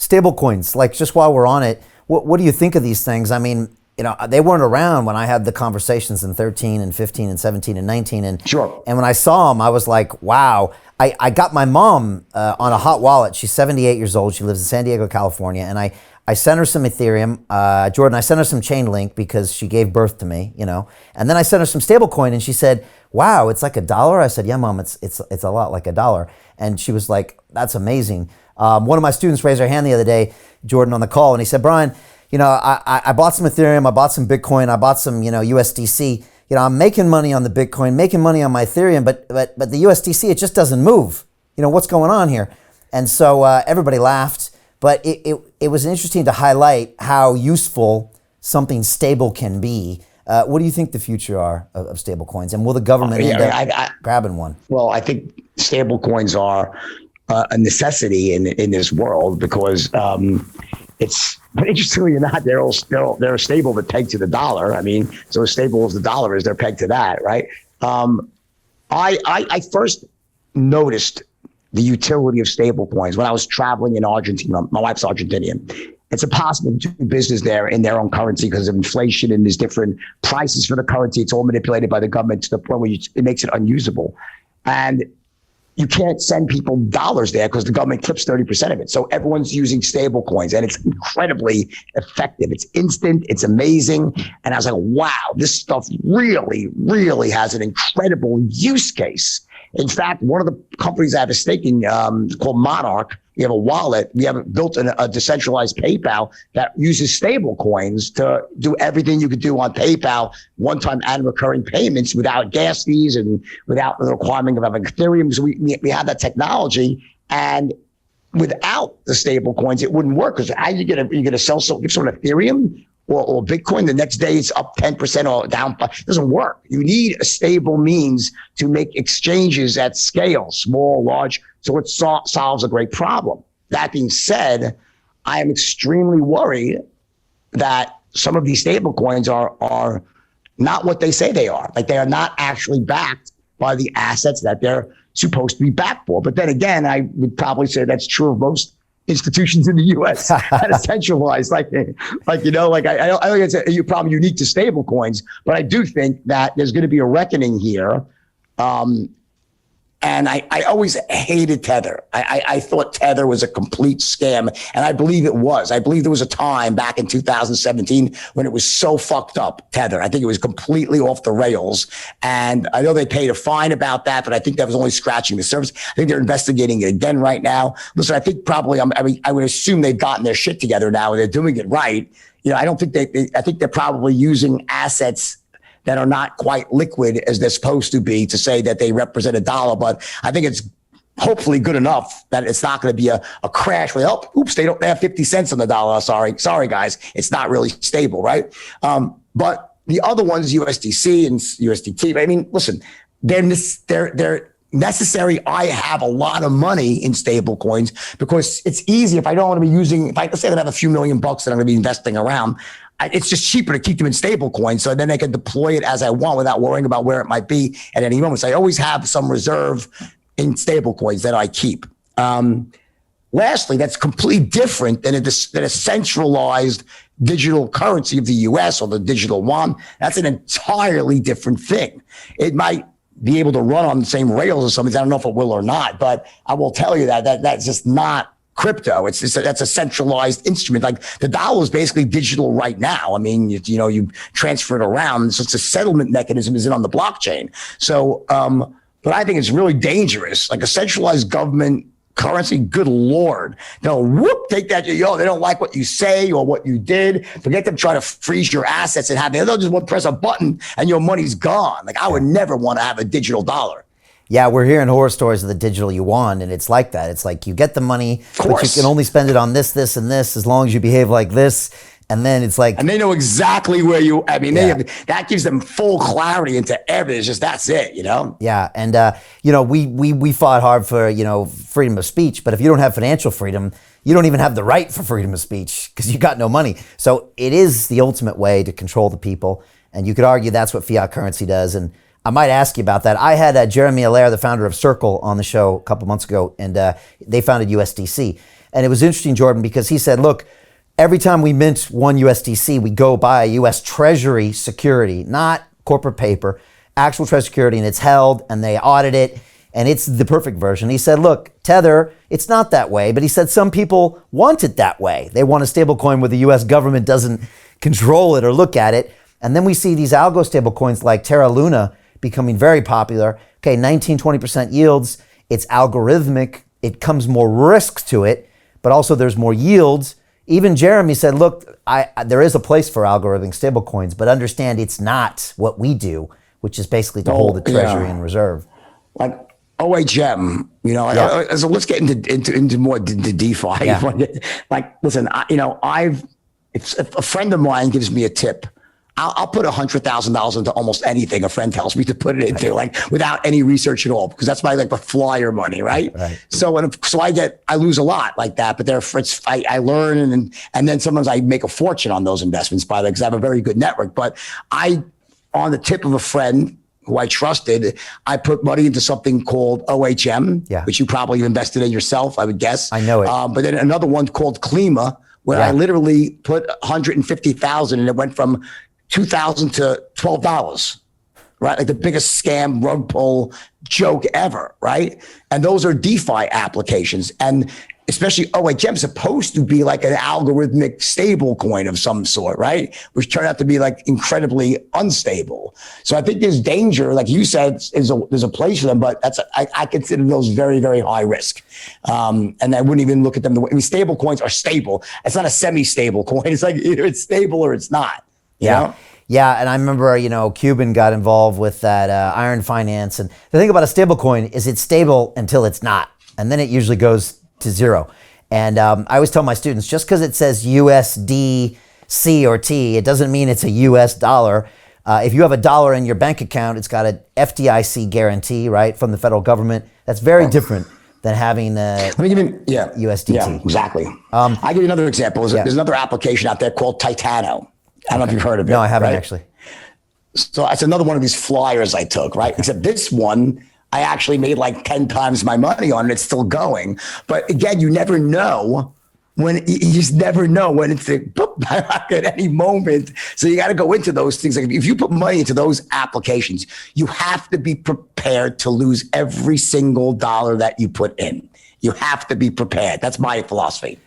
stablecoins, like just while we're on it, what do you think of these things? I mean, they weren't around when I had the conversations in 13 and 15 and 17 and 19. And sure. And when I saw them, I was like, wow. I got my mom on a hot wallet. She's 78 years old. She lives in San Diego, California. And I sent her some Ethereum. Jordan, I sent her some Chainlink because she gave birth to me, And then I sent her some stablecoin and she said, wow, it's like $1. I said, yeah, Mom, it's a lot like $1. And she was like, that's amazing. One of my students raised her hand the other day, Jordan, on the call, and he said, Brian, I bought some Ethereum, I bought some Bitcoin, I bought some, USDC. I'm making money on the Bitcoin, making money on my Ethereum, but the USDC, it just doesn't move. What's going on here? And so everybody laughed, but it was interesting to highlight how useful something stable can be. What do you think the future are of stable coins? And will the government end up grabbing one? Well, I think stable coins are a necessity in this world because it's, but interestingly enough, they're stable but pegged to the dollar. I mean, so as stable as the dollar is, they're pegged to that, right? I first noticed the utility of stable coins when I was traveling in Argentina. My wife's Argentinian. It's impossible to do business there in their own currency because of inflation and there's different prices for the currency. It's all manipulated by the government to the point where it makes it unusable. And you can't send people dollars there because the government clips 30% of it. So everyone's using stable coins and it's incredibly effective. It's instant. It's amazing. And I was like, wow, this stuff really, really has an incredible use case. In fact, one of the companies I have a stake in called Monarch, we have a wallet. We have built a decentralized PayPal that uses stable coins to do everything you could do on PayPal, one-time and recurring payments without gas fees and without the requirement of having Ethereum. So we have that technology, and without the stable coins, it wouldn't work. Because how you going to sell give someone Ethereum or Bitcoin, the next day it's up 10% or down 5%. It doesn't work. You need a stable means to make exchanges at scale, small, large. So it solves a great problem. That being said, I am extremely worried that some of these stable coins are not what they say they are. Like they are not actually backed by the assets that they're supposed to be backed for. But then again, I would probably say that's true of most institutions in the U.S. that are centralized, I don't think it's a problem unique to stable coins, but I do think that there's going to be a reckoning here. And I always hated Tether. I thought Tether was a complete scam, and I believe it was. I believe there was a time back in 2017 when it was so fucked up, Tether. I think it was completely off the rails. And I know they paid a fine about that, but I think that was only scratching the surface. I think they're investigating it again right now. Listen, I think probably, I would assume they've gotten their shit together now and they're doing it right. I don't think I think they're probably using assets that are not quite liquid as they're supposed to be to say that they represent a dollar. But I think it's hopefully good enough that it's not going to be a crash where, they have 50 cents on the dollar. Sorry, guys. It's not really stable, right? But the other ones, USDC and USDT, I mean, listen, they're necessary. I have a lot of money in stable coins because it's easy if I don't want to be using, let's say I have a few $1 million that I'm going to be investing around, it's just cheaper to keep them in stable coins. So then I can deploy it as I want without worrying about where it might be at any moment. So I always have some reserve in stable coins that I keep. Lastly, that's completely different than a centralized digital currency of the US or the digital yuan. That's an entirely different thing. It might be able to run on the same rails or something. I don't know if it will or not, but I will tell you that's just not crypto. That's a centralized instrument. Like the dollar is basically digital right now. I mean, you transfer it around. So it's a settlement mechanism is on the blockchain. So, but I think it's really dangerous. Like a centralized government currency, good Lord. They'll take that. They don't like what you say or what you did. Forget them trying to freeze your assets and they'll just want to press a button and your money's gone. Like I would never want to have a digital dollar. Yeah, we're hearing horror stories of the digital yuan, and it's like that. It's like you get the money, but you can only spend it on this, this, and this as long as you behave like this. And then it's like... And they know exactly where that gives them full clarity into everything. It's just, that's it, Yeah, and, we fought hard for, freedom of speech, but if you don't have financial freedom, you don't even have the right for freedom of speech because you got no money. So it is the ultimate way to control the people, and you could argue that's what fiat currency does, and I might ask you about that. I had Jeremy Allaire, the founder of Circle, on the show a couple months ago, and they founded USDC. And it was interesting, Jordan, because he said, look, every time we mint one USDC, we go buy a US Treasury security, not corporate paper, actual Treasury security, and it's held and they audit it and it's the perfect version. He said, look, Tether, it's not that way, but he said some people want it that way. They want a stable coin where the US government doesn't control it or look at it. And then we see these algo stable coins like Terra Luna becoming very popular. Okay, 19, 20% yields. It's algorithmic. It comes more risks to it, but also there's more yields. Even Jeremy said, look, there is a place for algorithmic stable coins, but understand it's not what we do, which is basically to hold the treasury in reserve. Like OHM, you know, so let's get into more the DeFi. Yeah. Like, listen, if a friend of mine gives me a tip, I'll put $100,000 into almost anything a friend tells me to put it into, like without any research at all, because that's my like the flyer money, right? So I lose a lot like that, but I learn and then sometimes I make a fortune on those investments by the because I have a very good network. But on the tip of a friend who I trusted, I put money into something called OHM, which you probably invested in yourself, I would guess. I know it. But then another one called Klima, where I literally put 150,000 and it went from $2,000 to $12, right? Like the biggest scam rug pull joke ever, right? And those are DeFi applications. And especially OHM is supposed to be like an algorithmic stable coin of some sort, right? Which turned out to be like incredibly unstable. So I think there's danger, like you said, there's a place for them, but I consider those very, very high risk. And I wouldn't even look at them the way, stable coins are stable. It's not a semi-stable coin. It's like either it's stable or it's not. You know? Yeah, and I remember, Cuban got involved with that Iron Finance. And the thing about a stable coin is it's stable until it's not. And then it usually goes to zero. And I always tell my students, just because it says USDC or T, it doesn't mean it's a US dollar. If you have a dollar in your bank account, it's got an FDIC guarantee, right, from the federal government. That's very different than having USDT. Yeah, exactly. I'll give you another example. There's another application out there called Titano. I don't know if you've heard of it. No, I haven't actually. So it's another one of these flyers I took, right? Except this one, I actually made like 10 times my money on it. It's still going. But again, you never know you just never know when it's at any moment. So you got to go into those things. Like if you put money into those applications, you have to be prepared to lose every single dollar that you put in. You have to be prepared. That's my philosophy.